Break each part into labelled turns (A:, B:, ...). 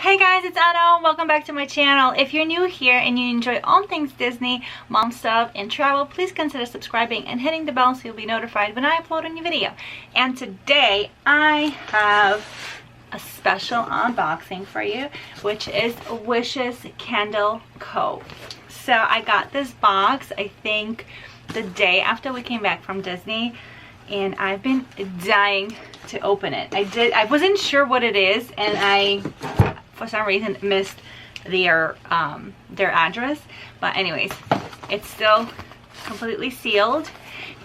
A: Hey guys, it's Anna. Welcome back to my channel. If you're new here and you enjoy all things Disney, mom stuff, and travel, please consider subscribing and hitting the bell so you'll be notified when I upload a new video. And today I have a special unboxing for you, which is Wishes Candle Co. So I got this box, I think, the day after we came back from Disney, and I've been dying to open it. I wasn't sure what it is, and I for some reason missed their address, but anyways, it's still completely sealed,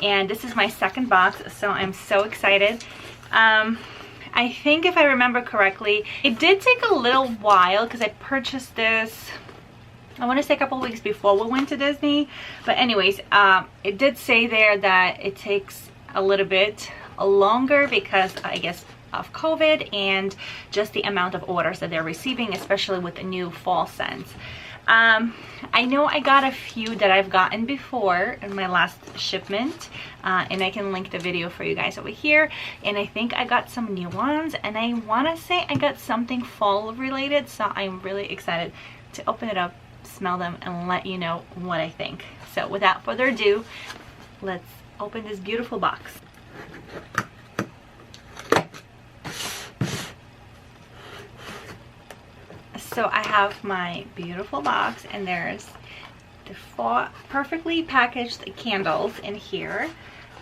A: and this is my second box, so I'm so excited. I think if I remember correctly, it did take a little while because I purchased this, I want to say a couple weeks before we went to Disney, but anyways, it did say there that it takes a little bit longer because I guess of COVID and just the amount of orders that they're receiving, especially with the new fall scents. I know I got a few that I've gotten before in my last shipment, and I can link the video for you guys over here. And I think I got some new ones, and I want to say I got something fall related, so I'm really excited to open it up, smell them, and let you know what I think. So without further ado, let's open this beautiful box. So I have my beautiful box, and there's the 4 perfectly packaged candles in here.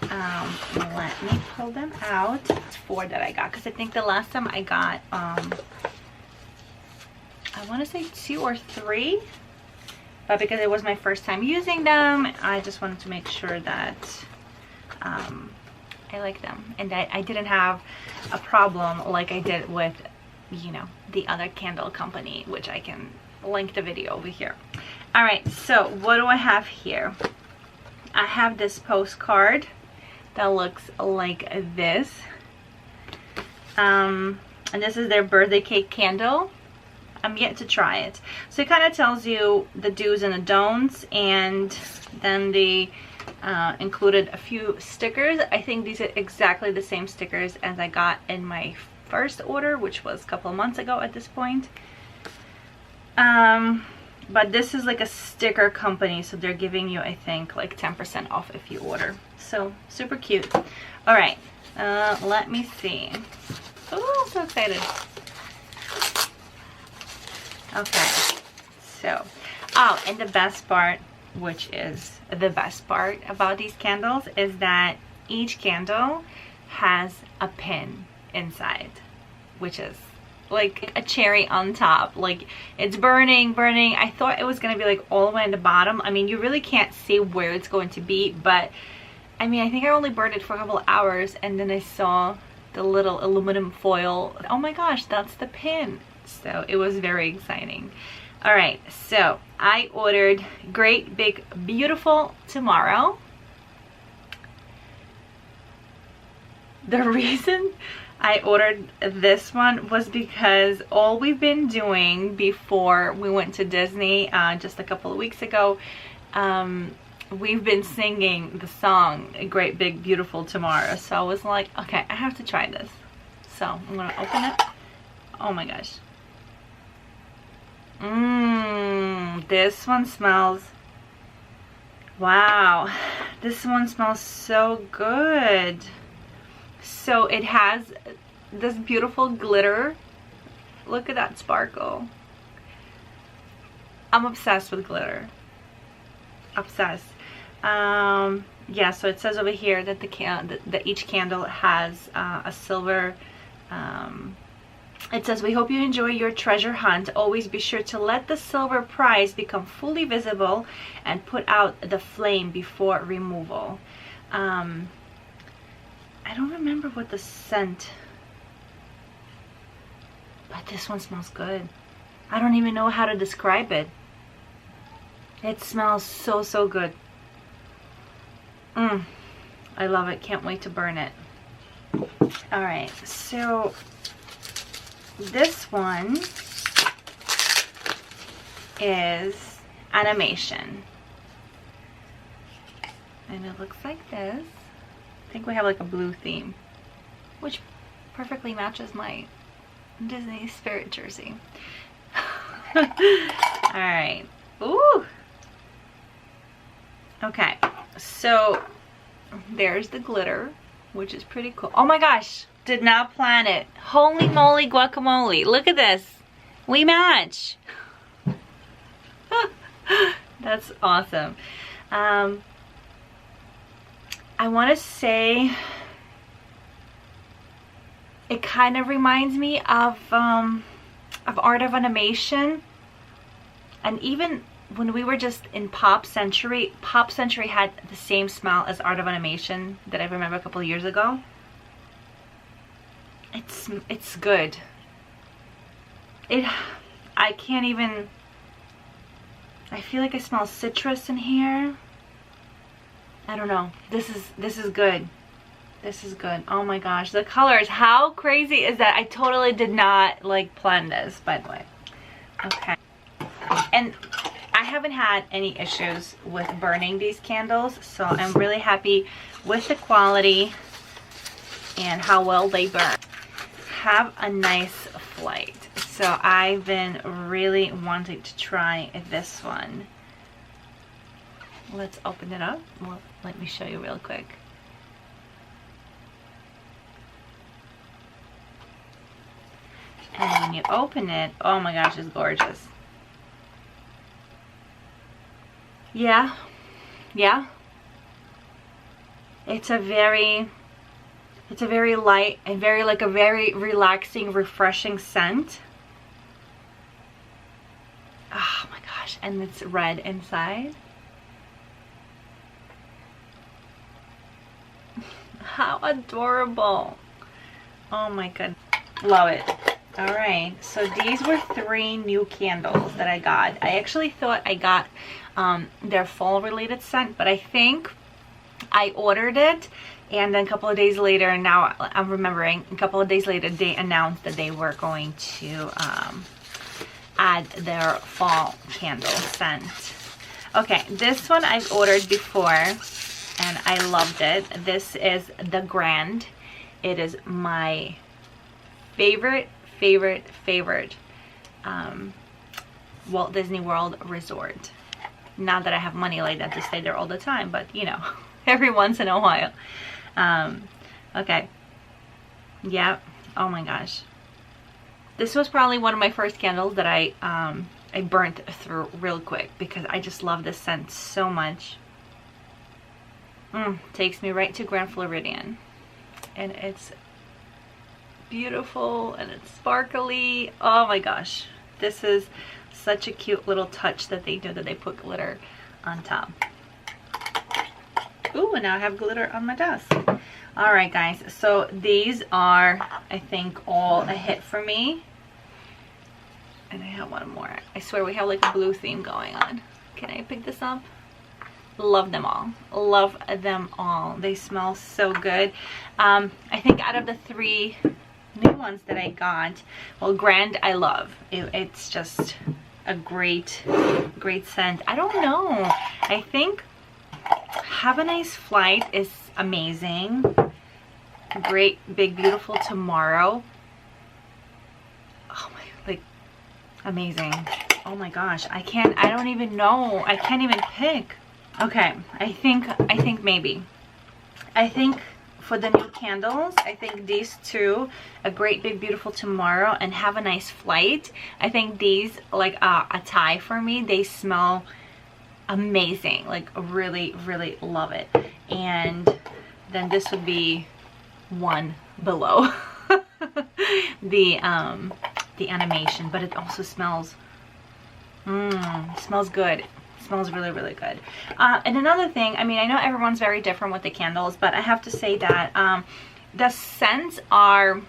A: Let me pull them out. It's 4 that I got, because I think the last time I got I want to say 2 or 3, but because it was my first time using them, I just wanted to make sure that I like them, and I didn't have a problem like I did with, you know, the other candle company, which I can link the video over here. All right, so what do I have here? I have this postcard that looks like this, and this is their birthday cake candle. I'm yet to try it. So it kind of tells you the do's and the don'ts, and then they included a few stickers. I think these are exactly the same stickers as I got in my first order, which was a couple of months ago at this point. But this is like a sticker company, so they're giving you, I think, like 10% off if you order. So super cute. All right, let me see. Oh, so excited. Okay, so, oh, and the best part, which is the best part about these candles, is that each candle has a pin inside, which is like a cherry on top. Like, it's burning. I thought it was gonna be like all the way in the bottom. I mean, you really can't see where it's going to be, but I mean, I think I only burned it for a couple of hours, and then I saw the little aluminum foil. Oh my gosh, that's the pin. So it was very exciting. All right, so I ordered Great Big Beautiful Tomorrow. The reason I ordered this one was because all we've been doing before we went to Disney just a couple of weeks ago, we've been singing the song Great Big Beautiful Tomorrow. So I was like, okay, I have to try this. So I'm gonna open it. Oh my gosh. This one smells, wow, this one smells so good. So it has this beautiful glitter. Look at that sparkle. I'm obsessed with glitter. Obsessed. Yeah, so it says over here that that each candle has a silver. It says, we hope you enjoy your treasure hunt. Always be sure to let the silver prize become fully visible and put out the flame before removal. I don't remember what the scent, but this one smells good. I don't even know how to describe it. It smells so, so good. I love it. Can't wait to burn it. All right, so this one is animation, and it looks like this. I think we have like a blue theme, which perfectly matches my Disney Spirit jersey. Alright. Ooh! Okay, so there's the glitter, which is pretty cool. Oh my gosh, did not plan it. Holy moly guacamole. Look at this. We match. That's awesome. I want to say it kind of reminds me of Art of Animation. And even when we were just in Pop Century had the same smell as Art of Animation that I remember a couple of years ago. It's good. I can't even, I feel like I smell citrus in here. I don't know. This is good. This is good. Oh my gosh, the colors. How crazy is that? I totally did not like plan this, by the way. Okay. And I haven't had any issues with burning these candles, so I'm really happy with the quality and how well they burn. Have a nice flight. So I've been really wanting to try this one. Let's open it up. Well, let me show you real quick. And when you open it, oh my gosh, it's gorgeous. Yeah. It's a very light and very relaxing, refreshing scent. Oh my gosh, and it's red inside. How adorable. Oh my goodness. Love it. Alright, so these were 3 new candles that I got. I actually thought I got their fall related scent, but I think I ordered it, and then a couple of days later, and now I'm remembering, a couple of days later they announced that they were going to add their fall candle scent. Okay, this one I've ordered before and I loved it. This is the Grand. It is my favorite Walt Disney World resort. Not that I have money like that to stay there all the time, but you know, every once in a while. Okay. Yeah. Oh my gosh. This was probably one of my first candles that I burnt through real quick because I just love this scent so much. Takes me right to Grand Floridian. And it's beautiful and it's sparkly. Oh my gosh. This is such a cute little touch that they do, that they put glitter on top. Ooh, and now I have glitter on my desk. Alright guys, so these are, I think, all a hit for me. And I have one more. I swear we have like a blue theme going on. Can I pick this up? Love them all. Love them all. They smell so good. I think out of the 3 new ones that I got, well, Grand I love. It's just a great scent. I don't know. I think Have a Nice Flight is amazing. Great Big Beautiful Tomorrow. Oh my, like, amazing. Oh my gosh, I don't even know. I can't even pick. Okay, I think maybe. I think for the new candles, I think these 2, A Great Big Beautiful Tomorrow and Have a Nice Flight, I think these like a tie for me. They smell amazing, like really love it. And then this would be one below the animation, but it also smells smells good. Smells really good. And another thing, I mean, I know everyone's very different with the candles, but I have to say that the scents are,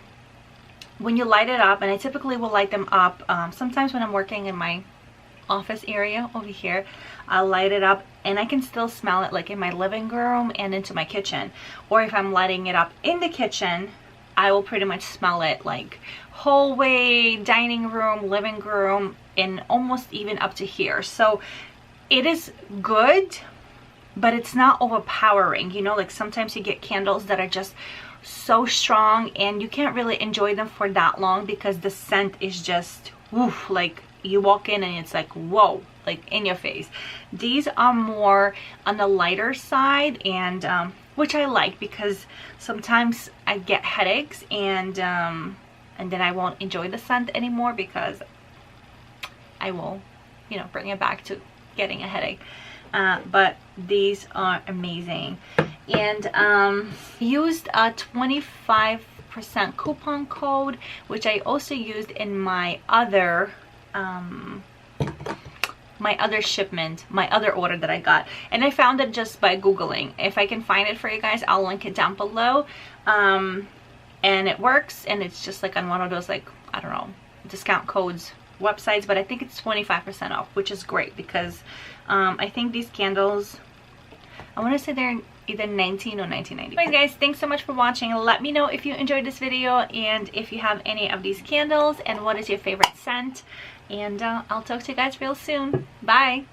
A: when you light it up, and I typically will light them up sometimes when I'm working in my office area over here, I'll light it up and I can still smell it like in my living room and into my kitchen. Or if I'm lighting it up in the kitchen, I will pretty much smell it like hallway, dining room, living room, and almost even up to here. So it is good, but it's not overpowering. You know, like sometimes you get candles that are just so strong, and you can't really enjoy them for that long because the scent is just woof, like you walk in and it's like whoa, like in your face. These are more on the lighter side, and which I like because sometimes I get headaches, and then I won't enjoy the scent anymore because I will, you know, bring it back to getting a headache. But these are amazing, and used a 25% coupon code, which I also used in my other shipment, my other order that I got, and I found it just by googling. If I can find it for you guys, I'll link it down below. And it works, and it's just like on one of those, like, I don't know, discount codes websites, but I think it's 25% off, which is great because I think these candles, I want to say they're either $19 or $19.90. Anyways guys, thanks so much for watching. Let me know if you enjoyed this video and if you have any of these candles and what is your favorite scent, and I'll talk to you guys real soon. Bye.